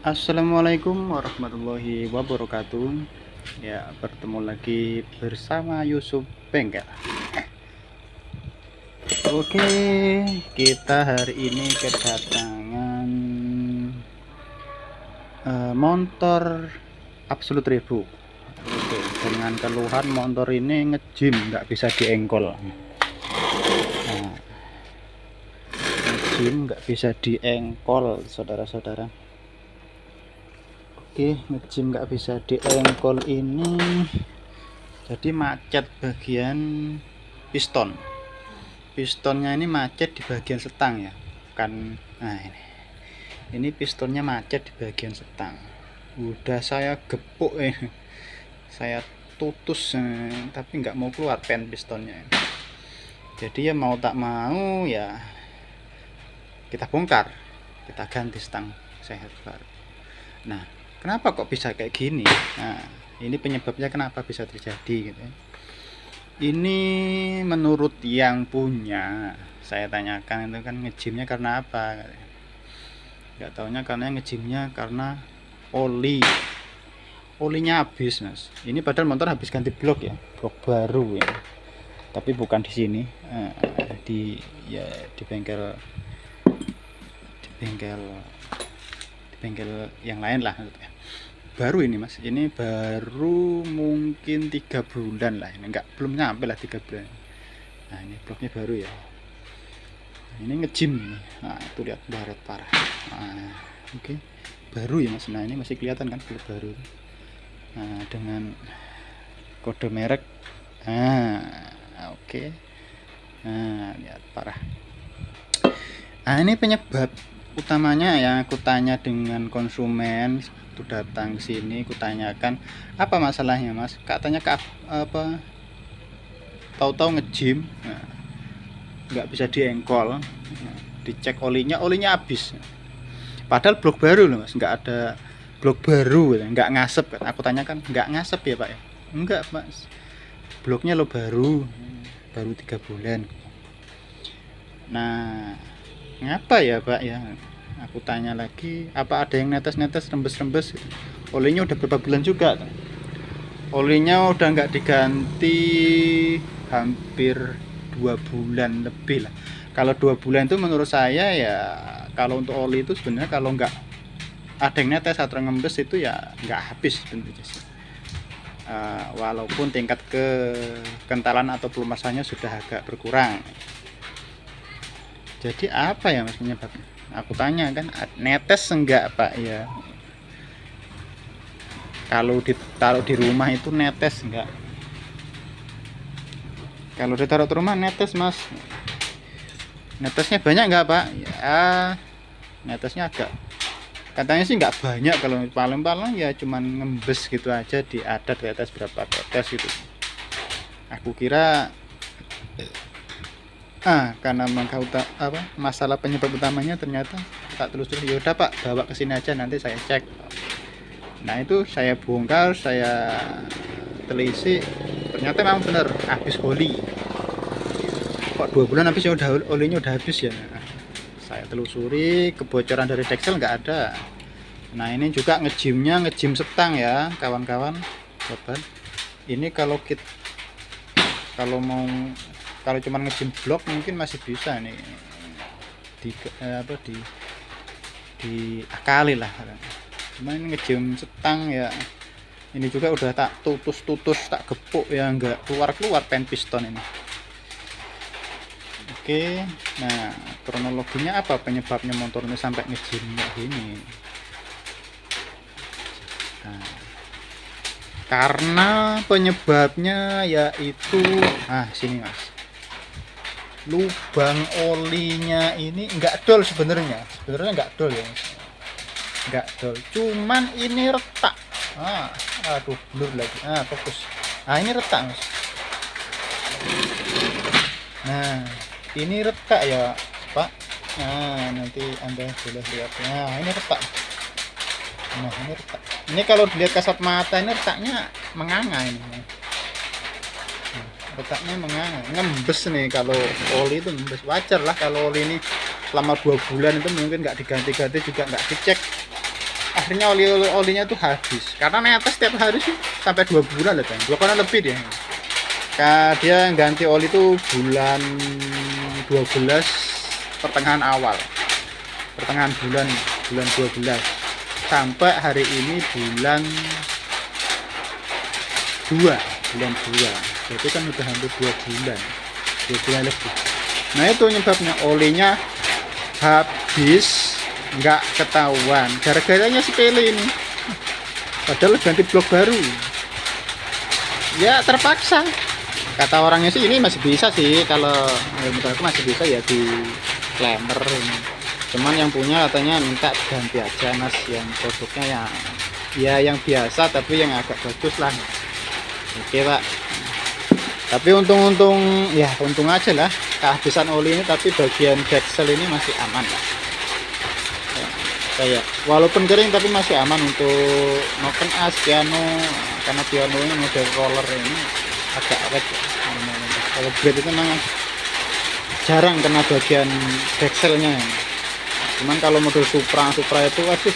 Assalamualaikum warahmatullahi wabarakatuh. Ya, bertemu lagi bersama Yusuf Bengkel. Oke, kita hari ini kedatangan motor Absolut Revo. Oke, dengan keluhan motor ini ngejim nggak bisa diengkol. Nah, ngejim nggak bisa diengkol, saudara-saudara. Oke, ngejim nggak bisa diengkol ini jadi macet bagian pistonnya ini macet di bagian setang ya kan. Nah, ini pistonnya macet di bagian setang, udah saya gepuk saya tutus tapi nggak mau keluar pen pistonnya. Jadi ya mau tak mau ya kita bongkar, kita ganti stang sehat baru. Nah, kenapa kok bisa kayak gini? Nah, ini penyebabnya kenapa bisa terjadi gitu ya. Ini menurut yang punya saya tanyakan itu kan ngejimnya karena apa? Nggak taunya karena ngejimnya karena olinya habis, Mas. Ini padahal motor habis ganti blok ya, blok baru ya. Tapi bukan di sini, di bengkel yang lain lah. Baru ini, Mas, ini baru mungkin 3 bulan lah, ini belum nyampe lah 3 bulan. Nah, ini bloknya baru ya. Nah, ini ngejim ini. Nah, itu lihat baret parah. Nah, oke. Baru ya, Mas. Nah, ini masih kelihatan kan blok baru. Nah, dengan kode merek. Nah, oke. Nah, lihat parah. Nah, ini penyebab utamanya yang aku tanya dengan konsumen itu datang sini, aku tanyakan apa masalahnya, Mas. Katanya apa, tahu-tahu ngejim nggak bisa diengkol. Dicek olinya habis, padahal blok baru loh, Mas, nggak ada blok baru, nggak ngasep. Aku tanyakan nggak ngasep ya, Pak ya? Enggak, Mas, bloknya lo baru 3 bulan. Nah, ngapa ya, Pak ya? Aku tanya lagi, apa ada yang netes-netes, rembes-rembes? Olinya udah berapa bulan juga? Olinya udah nggak diganti hampir 2 bulan lebih lah. Kalau 2 bulan itu menurut saya ya, kalau untuk oli itu sebenarnya kalau nggak ada yang netes atau ngembes itu ya nggak habis sebenarnya sih. Walaupun tingkat kekentalan atau pelumasannya sudah agak berkurang. Jadi apa ya, Mas, penyebabnya? Aku tanya kan, netes enggak, Pak ya? Kalau ditaruh di rumah itu netes enggak? Kalau ditaruh di rumah netes, Mas. Netesnya banyak enggak, Pak? Ya, netesnya agak, katanya sih enggak banyak, kalau paling-paling ya cuman ngembes gitu aja, di adat tetes berapa tetes gitu. Aku kira karena masalah penyebab utamanya ternyata tak telusuri. Yaudah, Pak, bawa ke sini aja, nanti saya cek. Nah, itu saya bongkar, saya telisik, ternyata memang benar habis oli. Kok 2 bulan habis ya, olinya udah habis ya. Saya telusuri, kebocoran dari deksel nggak ada. Nah, ini juga ngejim setang ya, kawan-kawan. Ini kalau cuma ngejim blok mungkin masih bisa nih diakali lah. Cuma ini ngejim setang ya, ini juga udah tak tutus tak gepuk ya, nggak keluar pen piston ini. Oke, nah kronologinya apa penyebabnya motor ini sampai ngejim kayak gini? Nah, karena penyebabnya yaitu sini, Mas, lubang olinya ini enggak dol sebenarnya enggak dol ya, enggak dol, cuman ini retak. Aduh, blur lagi. Fokus. Ini retak, Mas. Nah, ini retak ya, Pak. Nanti Anda boleh lihat. Ini retak. Ini retak. Ini kalau dilihat kasat mata ini retaknya menganga ini. Retaknya menganga, ngembes nih. Kalau oli itu ngembes, wajar lah kalau oli ini selama 2 bulan itu mungkin nggak diganti-ganti juga nggak dicek. akhirnya olinya tuh habis karena netes setiap hari sih sampai 2 bulan lah kan, 2 bulan lebih dia. Dia ganti oli tuh bulan 12 pertengahan awal, pertengahan bulan 12 sampai hari ini bulan 2, jadi kan udah hampir 2 bulan lebih. Nah itu nyebabnya olinya habis nggak ketahuan, gara-garanya sepele ini, padahal ganti blok baru ya terpaksa. Kata orangnya sih ini masih bisa sih, kalau menurut aku masih bisa ya di klemer ini. Cuman yang punya katanya minta ganti aja mas, yang produknya ya yang biasa tapi yang agak bagus lah. Oke pak, tapi untung aja lah kehabisan oli ini, tapi bagian deksel ini masih aman lah. Kayak walaupun kering tapi masih aman untuk noken as piano, karena piano ini model roller ini agak awet. Kalau blade itu memang jarang kena bagian dekselnya. Cuman kalau model Supra itu aduh,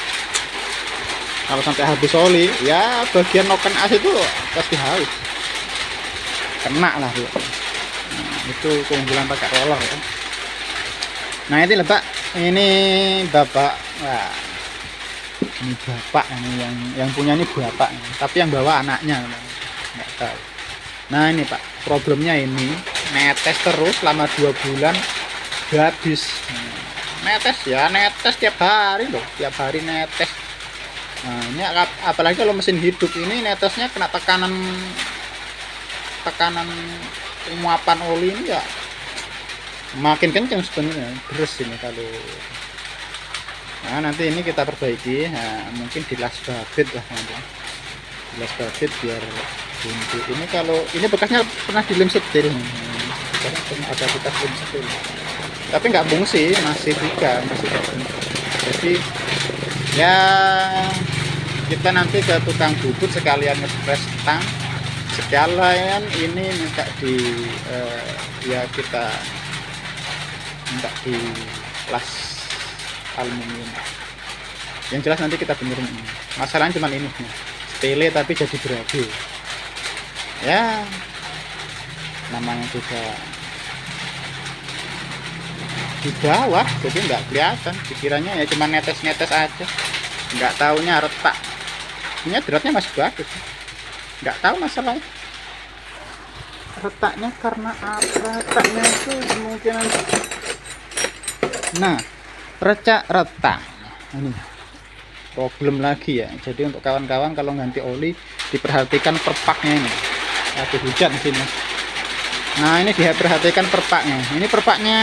kalau sampai habis oli ya bagian noken as itu pasti habis, kena lah ya. Nah, itu keunggulan pakai roller ya. Nah ini lah pak, ini bapak. Wah, ini bapak ini yang punya ini bapak, tapi yang bawa anaknya nggak tahu. Nah ini pak, problemnya ini netes terus selama 2 bulan habis. Netes tiap hari loh, tiap hari netes. Nah ini apalagi kalau mesin hidup ini netesnya kena tekanan penguapan oli ini ya makin kencang sebenarnya, beres ini kalau. Nah nanti ini kita perbaiki, nah, mungkin di las babit lah nanti, di las babit biar buntu. Ini kalau ini bekasnya pernah dilem setir, pernah ada bekas lem setir, tapi nggak fungsi, masih juga masih. Jadi ya kita nanti ke tukang bubut sekalian ngespres tang, sekalian ini minta di ya kita minta di las aluminium. Yang jelas nanti kita benerin ini. Masalahnya cuma ini, sepele tapi jadi berabe. Ya, namanya juga di bawah, jadi nggak kelihatan. Pikirannya ya cuma netes-netes aja. Nggak taunya retak. Ini dratnya masih bagus. Nggak tahu masalahnya. Retaknya karena apa? Retaknya itu kemungkinan. Nah, retak ini problem lagi ya. Jadi untuk kawan-kawan kalau ganti oli diperhatikan perpaknya ini. Ada hujan sini. Nah ini diperhatikan perpaknya. Ini perpaknya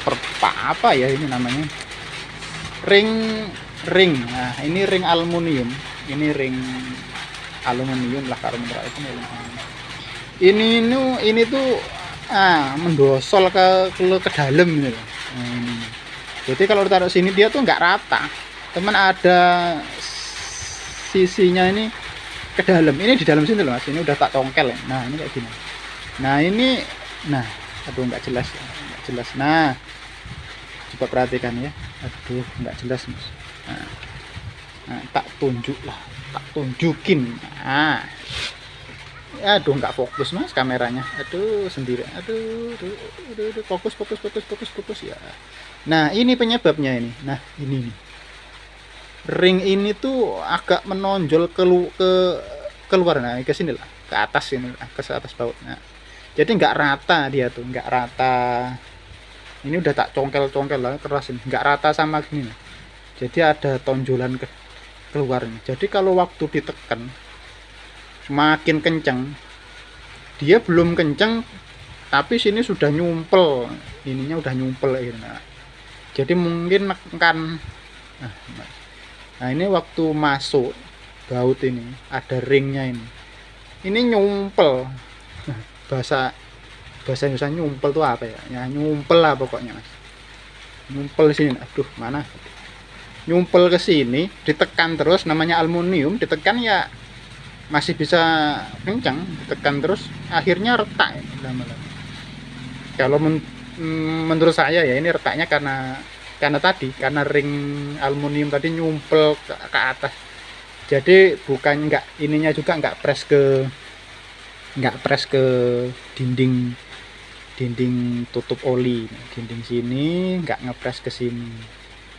perpak apa ya ini namanya? Ring. Nah ini ring aluminium. Ini ring aluminium lah kalau menurut aku. Ini tuh mendosol ke dalam gitu. Jadi kalau ditaruh sini dia tuh nggak rata, teman ada sisinya ini ke dalam. Ini di dalam sini loh mas, ini udah tak congkel ya. Nah ini kayak gini. Nah ini, aduh nggak jelas. Nah coba perhatikan ya, aduh nggak jelas mas. Nah tak tunjukin. Nah, aduh nggak fokus mas kameranya. Aduh sendiri. Aduh fokus ya. Nah ini penyebabnya ini. Nah ini nih. Ring ini tuh agak menonjol keluar. Nah ke sini lah, ke atas ini, ke atas baut. Nah jadi nggak rata dia tuh, nggak rata. Ini udah tak congkel lah keras ini, nggak rata sama gini. Jadi ada tonjolan keluarnya. Jadi kalau waktu ditekan semakin kencang, dia belum kencang tapi sini sudah nyumpel, ininya udah nyumpel ya. Jadi mungkin menekan. Nah ini waktu masuk baut ini ada ringnya ini nyumpel. Bahasa Indonesia nyumpel tuh apa ya? Ya nyumpel lah pokoknya mas. Nyumpel sini. Aduh mana? Nyumpel ke sini, ditekan terus, namanya aluminium, ditekan ya masih bisa kencang, ditekan terus akhirnya retak ya, lama-lama. Kalau menurut saya ya ini retaknya karena karena ring aluminium tadi nyumpel ke atas, jadi bukan nggak ininya juga nggak press ke dinding tutup oli, dinding sini nggak ngepres ke sini,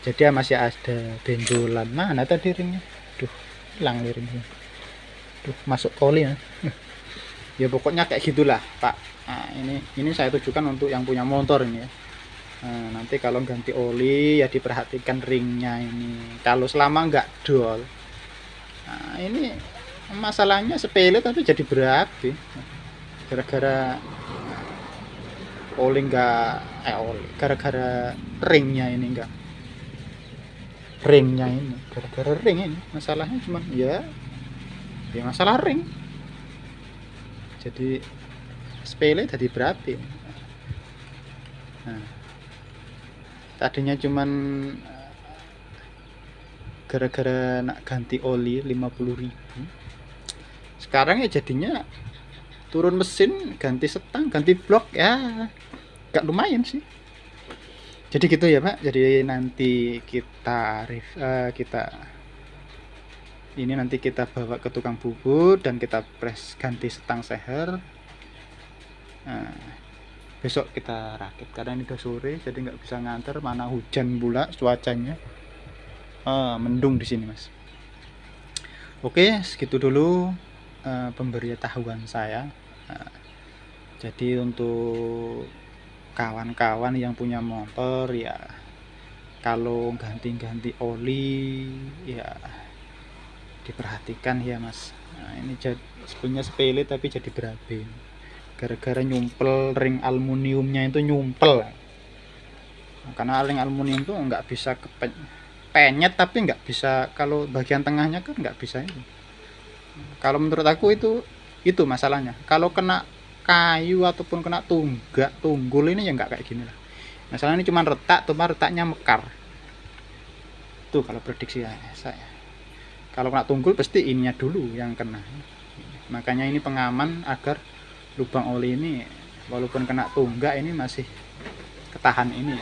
jadi masih ada benjolan. Mana tadi ringnya, duh hilang ringnya, duh masuk ke oli ya. Ya pokoknya kayak gitulah Pak. Nah, ini saya tujukan untuk yang punya motor ini ya. Nah, nanti kalau ganti oli ya diperhatikan ringnya ini, kalau selama nggak dol. Nah, ini masalahnya sepele tapi jadi berapi gara-gara oli nggak gara-gara ringnya ini gara-gara ring ini masalahnya, cuman ya masalah ring jadi sepele jadi berapi. Nah, tadinya cuman gara-gara nak ganti oli 50.000, sekarang ya jadinya turun mesin, ganti setang, ganti blok, ya gak lumayan sih. Jadi gitu ya Pak. Jadi nanti nanti kita bawa ke tukang bubut dan kita press ganti setang seher. Nah, besok kita rakit karena ini udah sore, jadi nggak bisa nganter, mana hujan pula cuacanya. Mendung di sini Mas. Oke, segitu dulu pemberitahuan saya. Jadi untuk kawan-kawan yang punya motor ya, kalau ganti-ganti oli ya diperhatikan ya Mas. Nah, ini sebenarnya sepele tapi jadi berabe gara-gara nyumpel ring aluminiumnya itu nyumpel. Nah, karena ring aluminium itu nggak bisa penyet tapi nggak bisa, kalau bagian tengahnya kan nggak bisa itu. Kalau menurut aku itu masalahnya. Kalau kena kayu ataupun kena tunggul ini ya nggak kayak gini lah. Masalahnya ini cuma retaknya mekar. Tuh kalau prediksi ya saya. Kalau kena tunggul pasti ininya dulu yang kena. Makanya ini pengaman agar lubang oli ini walaupun kena tunggak ini masih ketahan ini.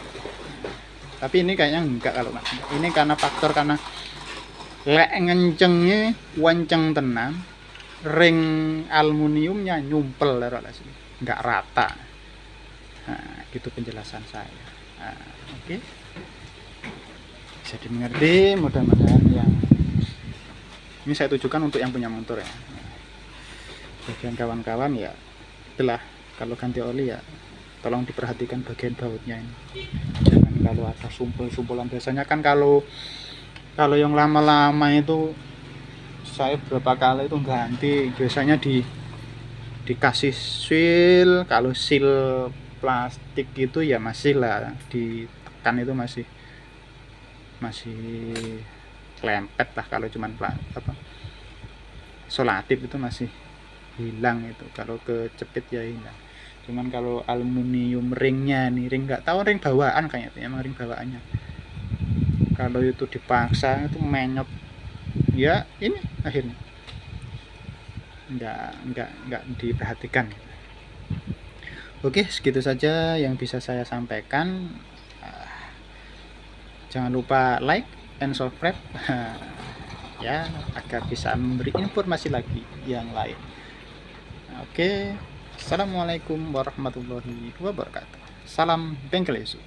Tapi ini kayaknya enggak, kalau ini karena faktor karena lek ngencengnya wanceng tenan, ring aluminiumnya nyumpel nggak rata. Nah, gitu penjelasan saya. Nah, oke. Bisa dimengerti, mudah-mudahan yang ini saya tujukan untuk yang punya motor ya. Bagian kawan-kawan ya itulah, kalau ganti oli ya tolong diperhatikan bagian bautnya ini. Jangan kalau ada sumpul-sumpulan, biasanya kan kalau yang lama-lama itu saya berapa kali itu ganti, biasanya dikasih seal. Kalau seal plastik itu ya masih lah ditekan, itu masih lempet lah. Kalau cuman solatif itu masih hilang itu, kalau kecepit ya hilang. Cuman kalau aluminium ringnya nih, ring nggak tahu ring bawaan kayaknya itu, emang ring bawaannya. Kalau itu dipaksa itu menyot, ya ini akhirnya nggak diperhatikan. Oke, segitu saja yang bisa saya sampaikan. Jangan lupa like and subscribe ya, agar bisa memberi informasi lagi yang lain. Oke. Assalamualaikum warahmatullahi wabarakatuh. Salam Bengkel Yesus.